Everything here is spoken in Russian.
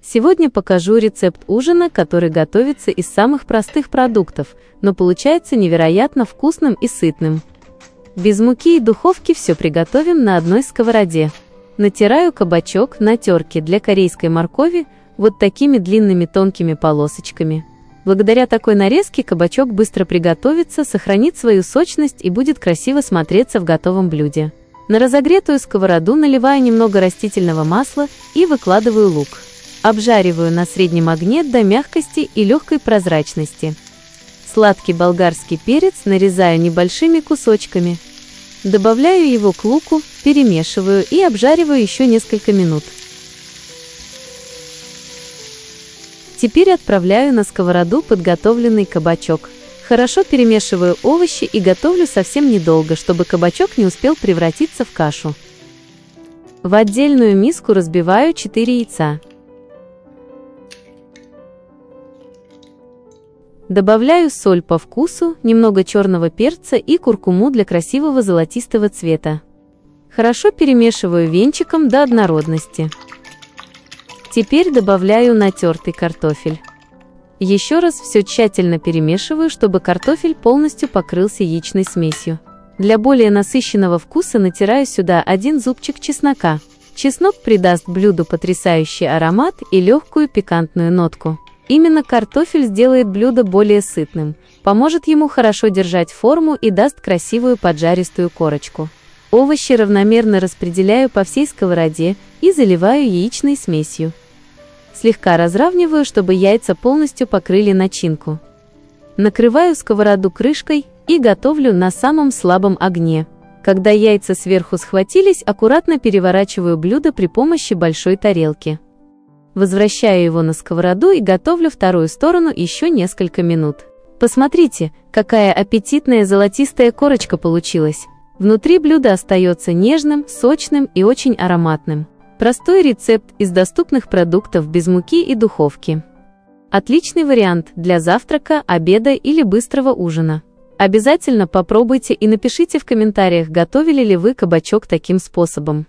Сегодня покажу рецепт ужина, который готовится из самых простых продуктов, но получается невероятно вкусным и сытным. Без муки и духовки все приготовим на одной сковороде. Натираю кабачок на терке для корейской моркови вот такими длинными тонкими полосочками. Благодаря такой нарезке кабачок быстро приготовится, сохранит свою сочность и будет красиво смотреться в готовом блюде. На разогретую сковороду наливаю немного растительного масла и выкладываю лук. Обжариваю на среднем огне до мягкости и легкой прозрачности. Сладкий болгарский перец нарезаю небольшими кусочками. Добавляю его к луку, перемешиваю и обжариваю еще несколько минут. Теперь отправляю на сковороду подготовленный кабачок. Хорошо перемешиваю овощи и готовлю совсем недолго, чтобы кабачок не успел превратиться в кашу. В отдельную миску разбиваю 4 яйца. Добавляю соль по вкусу, немного черного перца и куркуму для красивого золотистого цвета. Хорошо перемешиваю венчиком до однородности. Теперь добавляю натертый картофель. Еще раз все тщательно перемешиваю, чтобы картофель полностью покрылся яичной смесью. Для более насыщенного вкуса натираю сюда 1 зубчик чеснока. Чеснок придаст блюду потрясающий аромат и легкую пикантную нотку. Именно картофель сделает блюдо более сытным, поможет ему хорошо держать форму и даст красивую поджаристую корочку. Овощи равномерно распределяю по всей сковороде и заливаю яичной смесью. Слегка разравниваю, чтобы яйца полностью покрыли начинку. Накрываю сковороду крышкой и готовлю на самом слабом огне. Когда яйца сверху схватились, аккуратно переворачиваю блюдо при помощи большой тарелки. Возвращаю его на сковороду и готовлю вторую сторону еще несколько минут. Посмотрите, какая аппетитная золотистая корочка получилась. Внутри блюдо остается нежным, сочным и очень ароматным. Простой рецепт из доступных продуктов без муки и духовки. Отличный вариант для завтрака, обеда или быстрого ужина. Обязательно попробуйте и напишите в комментариях, готовили ли вы кабачок таким способом.